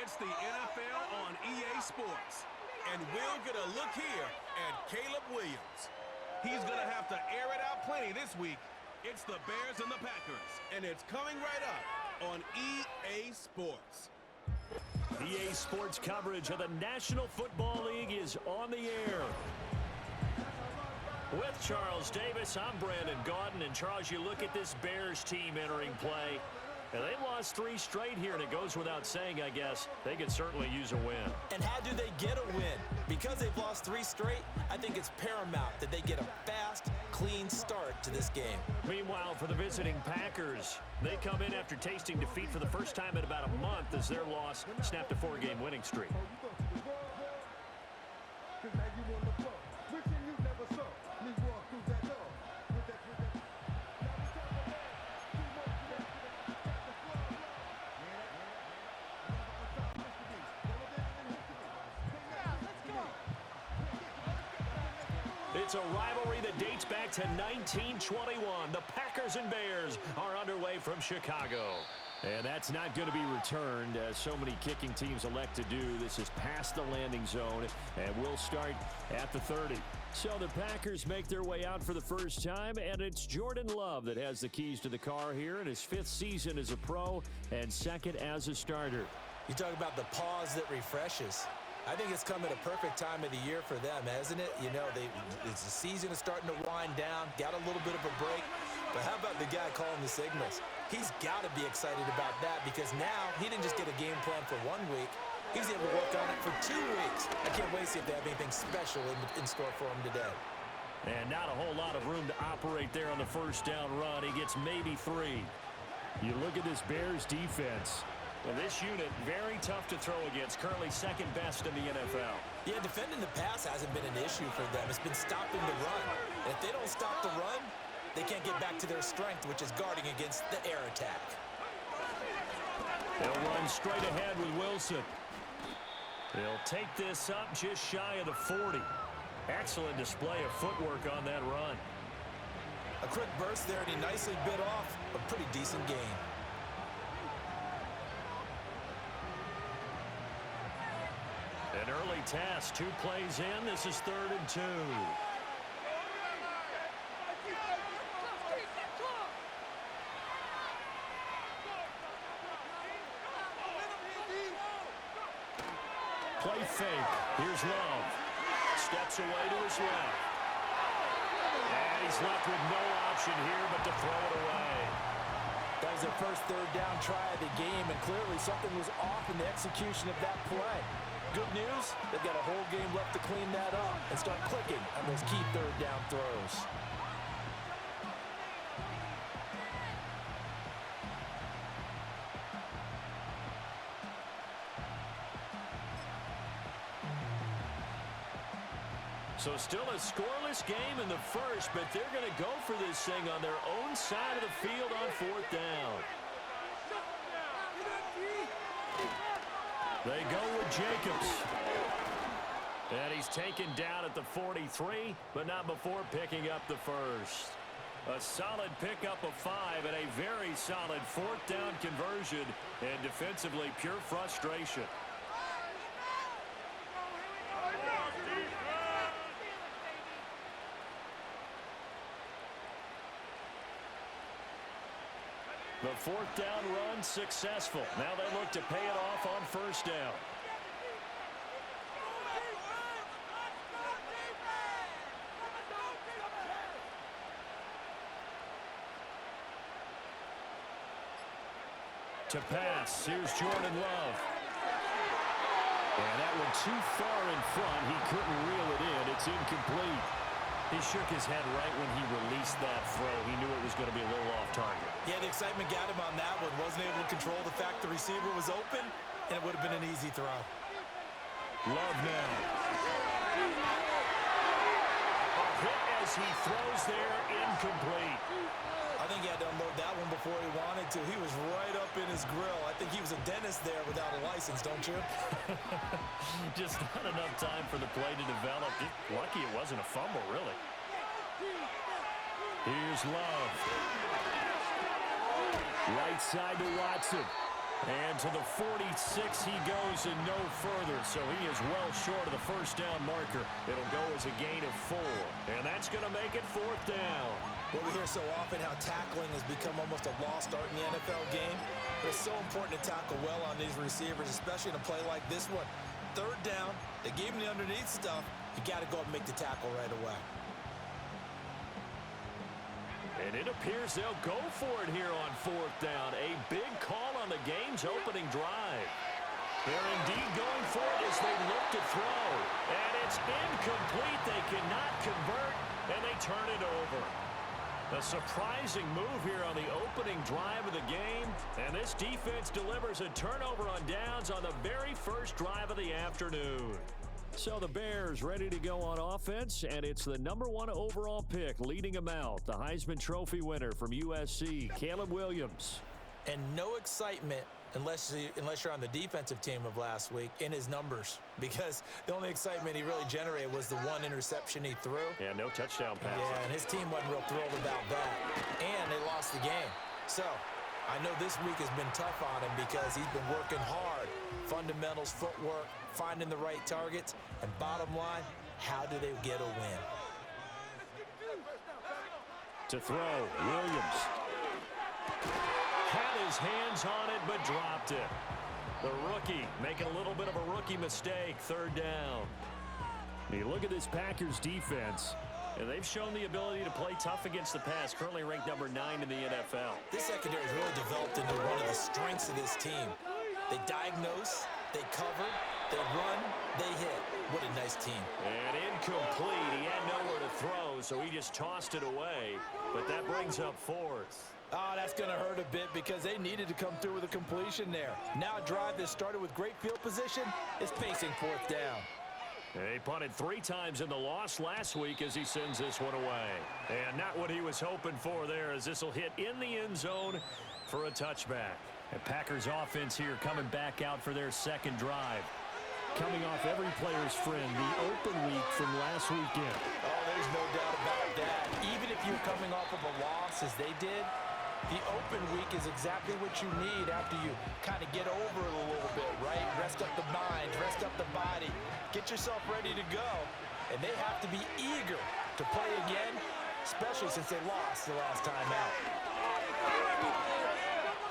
It's the NFL on EA Sports. And we'll get a look here at Caleb Williams. He's going to have to air it out plenty this week. It's the Bears and the Packers, and it's coming right up on EA Sports. EA Sports coverage of the National Football League is on the air. With Charles Davis, I'm Brandon Gaudin. And Charles, you look at this Bears team entering play. And they lost 3 straight here, and it goes without saying, I guess, they could certainly use a win. And how do they get a win? Because they've lost 3 straight, I think it's paramount that they get a fast, clean start to this game. Meanwhile, for the visiting Packers, they come in after tasting defeat for the first time in about a month as their loss snapped a 4-game winning streak. It's a rivalry that dates back to 1921. The Packers and Bears are underway from Chicago. And that's not going to be returned, as so many kicking teams elect to do. This is past the landing zone, and we'll start at the 30. So the Packers make their way out for the first time, and it's Jordan Love that has the keys to the car here in his 5th season as a pro and 2nd as a starter. You talk about the pause that refreshes. I think it's come at a perfect time of the year for them, hasn't it? You know, the season is starting to wind down, got a little bit of a break. But how about the guy calling the signals? He's got to be excited about that because now he didn't just get a game plan for 1 week. He's able to work on it for 2 weeks. I can't wait to see if they have anything special in store for him today. And not a whole lot of room to operate there on the first down run. He gets maybe 3. You look at this Bears defense. Well, this unit, very tough to throw against, currently 2nd best in the NFL. Yeah, defending the pass hasn't been an issue for them. It's been stopping the run. And if they don't stop the run, they can't get back to their strength, which is guarding against the air attack. They'll run straight ahead with Wilson. They'll take this up just shy of the 40. Excellent display of footwork on that run. A quick burst there, and he nicely bit off a pretty decent gain. An early task, 2 plays in. This is 3rd and 2. Play fake. Here's Love. Steps away to his left. And he's left with no option here but to throw it away. That was their first 3rd down try of the game, and clearly something was off in the execution of that play. Good news, they've got a whole game left to clean that up and start clicking on those key 3rd down throws. So still a scoreless game in the first, but they're going to go for this thing on their own side of the field on 4th down. They go with Jacobs. And he's taken down at the 43, but not before picking up the first. A solid pickup of 5 and a very solid 4th down conversion, and defensively pure frustration. The 4th down run successful. Now they look to pay it off on 1st down. To pass, here's Jordan Love. And that one too far in front. He couldn't reel it in. It's incomplete. He shook his head right when he released that throw. He knew it was going to be a little off target. Yeah, the excitement got him on that one. Wasn't able to control the fact the receiver was open, and it would have been an easy throw. Love now. A hit as he throws there, incomplete. I think he had to unload that one before he wanted to. He was right up in his grill. I think he was a dentist there without a license, don't you? Just not enough time for the play to develop. Lucky it wasn't a fumble, really. Here's Love. Right side to Watson. And to the 46 he goes and no further, so he is well short of the first down marker. It'll go as a gain of 4, and that's going to make it 4th down. Well, we hear so often how tackling has become almost a lost art in the NFL game. But it's so important to tackle well on these receivers, especially in a play like this one. 3rd down, they gave him the underneath stuff. You got to go and make the tackle right away. And it appears they'll go for it here on 4th down. A big call on the game's opening drive. They're indeed going for it as they look to throw. And it's incomplete. They cannot convert, and they turn it over. A surprising move here on the opening drive of the game. And this defense delivers a turnover on downs on the very first drive of the afternoon. So the Bears ready to go on offense, and it's the #1 overall pick leading them out, the Heisman Trophy winner from USC, Caleb Williams. And no excitement unless you're on the defensive team of last week in his numbers, because the only excitement he really generated was the 1 interception he threw. Yeah, no touchdown pass. Yeah, and his team wasn't real thrilled about that. And they lost the game. So I know this week has been tough on him because he's been working hard. Fundamentals, footwork, finding the right targets, and bottom line, how do they get a win? To throw, Williams. Had his hands on it, but dropped it. The rookie making a little bit of a rookie mistake, 3rd down. You look at this Packers defense, and they've shown the ability to play tough against the pass, currently ranked #9 in the NFL. This secondary has really developed into one of the strengths of this team. They diagnose, they cover, they run, they hit. What a nice team. And incomplete. He had nowhere to throw, so he just tossed it away. But that brings up 4th. Oh, that's going to hurt a bit because they needed to come through with a completion there. Now a drive that started with great field position is facing 4th down. He punted 3 times in the loss last week as he sends this one away. And not what he was hoping for there, as this will hit in the end zone for a touchback. And Packers offense here coming back out for their 2nd drive. Coming off every player's friend, the open week from last weekend. Oh, there's no doubt about that. Even if you're coming off of a loss as they did, the open week is exactly what you need after you kind of get over it a little bit, right? Rest up the mind, rest up the body, get yourself ready to go. And they have to be eager to play again, especially since they lost the last time out.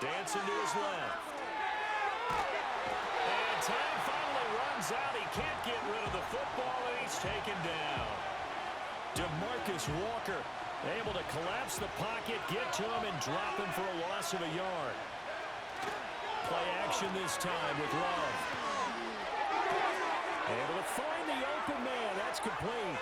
Dancing to his left. And time finally runs out. He can't get rid of the football, and he's taken down. DeMarcus Walker able to collapse the pocket, get to him, and drop him for a loss of a yard. Play action this time with Love. Able to find the open man. That's complete.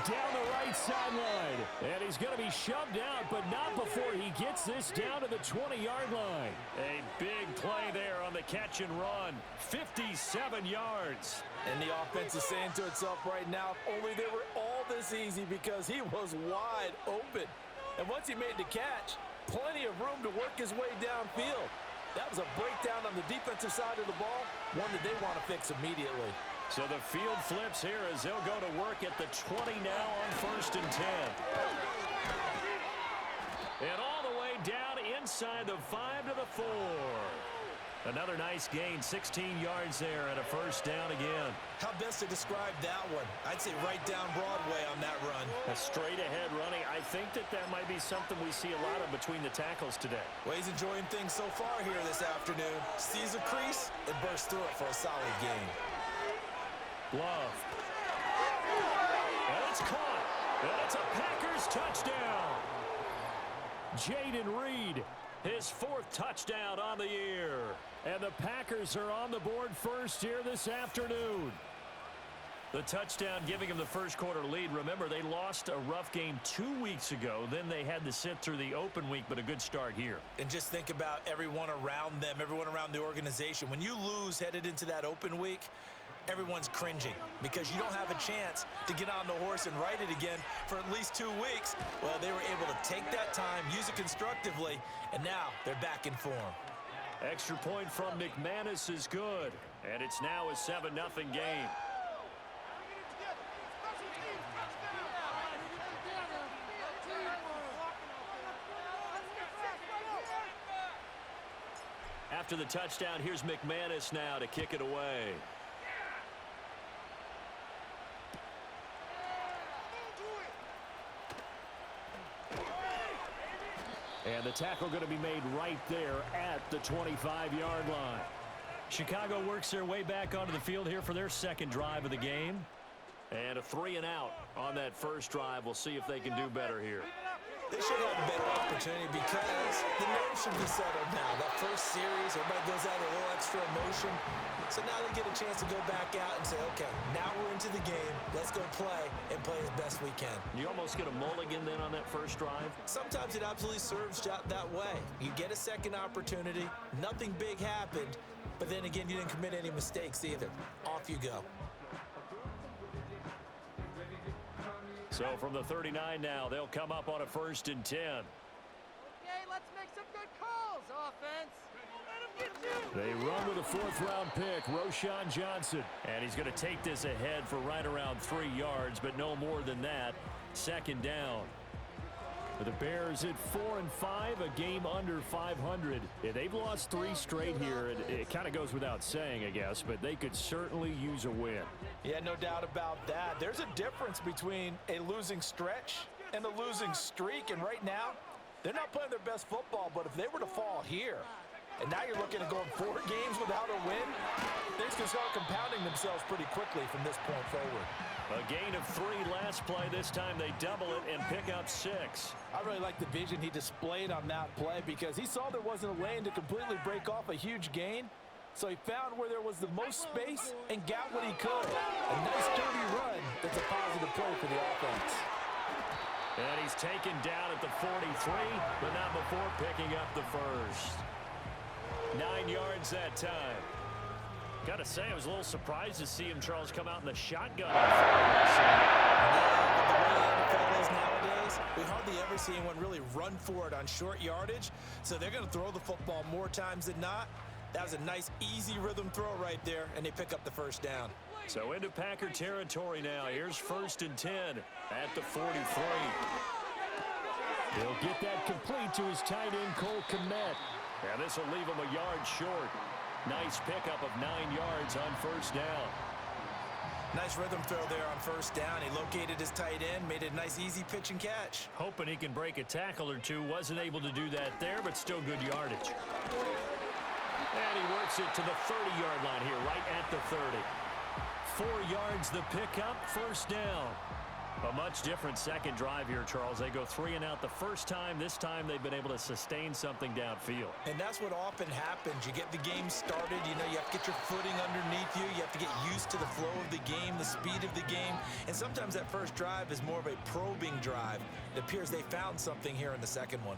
Down the right sideline. And he's going to be shoved out, but not before he gets this down to the 20-yard line. A big play there on the catch and run. 57 yards. And the offense is saying to itself right now, if only they were all this easy, because he was wide open. And once he made the catch, plenty of room to work his way downfield. That was a breakdown on the defensive side of the ball, one that they want to fix immediately. So the field flips here as they'll go to work at the 20 now on 1st and 10. And all the way down inside the 5 to the 4. Another nice gain, 16 yards there, and a 1st down again. How best to describe that one? I'd say right down Broadway on that run. A straight-ahead running. I think that might be something we see a lot of between the tackles today. Well, he's enjoying things so far here this afternoon. Sees a crease and bursts through it for a solid gain. Love. And it's caught. And it's a Packers touchdown. Jaden Reed, his 4th touchdown on the year. And the Packers are on the board first here this afternoon. The touchdown giving them the first quarter lead. Remember, they lost a rough game 2 weeks ago. Then they had to sit through the open week, but a good start here. And just think about everyone around them, everyone around the organization. When you lose headed into that open week, everyone's cringing because you don't have a chance to get on the horse and ride it again for at least 2 weeks. Well, they were able to take that time, use it constructively, and now they're back in form. Extra point from McManus is good, and it's now a 7-0 game. After the touchdown, here's McManus now to kick it away. And the tackle going to be made right there at the 25-yard line. Chicago works their way back onto the field here for their second drive of the game. And a 3-and-out on that first drive. We'll see if they can do better here. They should have a better opportunity because the nerves should be settled now. That first series, everybody goes out with a little extra emotion. So now they get a chance to go back out and say, okay, now we're into the game. Let's go play and play as best we can. You almost get a mulligan then on that first drive? Sometimes it absolutely serves that way. You get a second opportunity. Nothing big happened. But then again, you didn't commit any mistakes either. Off you go. So from the 39 now, they'll come up on a 1st and 10. Okay, let's make some good calls, offense. Let him get you. They run with a 4th-round pick, Roschon Johnson. And he's going to take this ahead for right around 3 yards, but no more than that. 2nd down. For the Bears at 4-5, a game under 500. Yeah, they've lost 3 straight here. It kind of goes without saying, I guess, but they could certainly use a win. Yeah, no doubt about that. There's a difference between a losing stretch and a losing streak, and right now, they're not playing their best football, but if they were to fall here, and now you're looking at going 4 games without a win, things can start compounding themselves pretty quickly from this point forward. A gain of 3 last play. This time they double it and pick up 6. I really like the vision he displayed on that play because he saw there wasn't a lane to completely break off a huge gain. So he found where there was the most space and got what he could. A nice dirty run that's a positive play for the offense. And he's taken down at the 43, but not before picking up the first. 9 yards that time. Got to say, I was a little surprised to see him, Charles, come out in the shotgun. The way the NFL is nowadays, we hardly ever see anyone really run for it on short yardage. So they're going to throw the football more times than not. That was a nice, easy rhythm throw right there, and they pick up the 1st down. So into Packer territory now. Here's 1st and 10 at the 43. He'll get that complete to his tight end, Cole Kmet. And this will leave him a yard short. Nice pickup of 9 yards on 1st down. Nice rhythm throw there on 1st down. He located his tight end, made it a nice, easy pitch and catch. Hoping he can break a tackle or two. Wasn't able to do that there, but still good yardage. And he works it to the 30-yard line here, right at the 30. 4 yards the pickup, 1st down. A much different second drive here, Charles. They go 3-and-out the first time. This time they've been able to sustain something downfield. And that's what often happens. You get the game started. You know, you have to get your footing underneath you. You have to get used to the flow of the game, the speed of the game. And sometimes that first drive is more of a probing drive. It appears they found something here in the second one.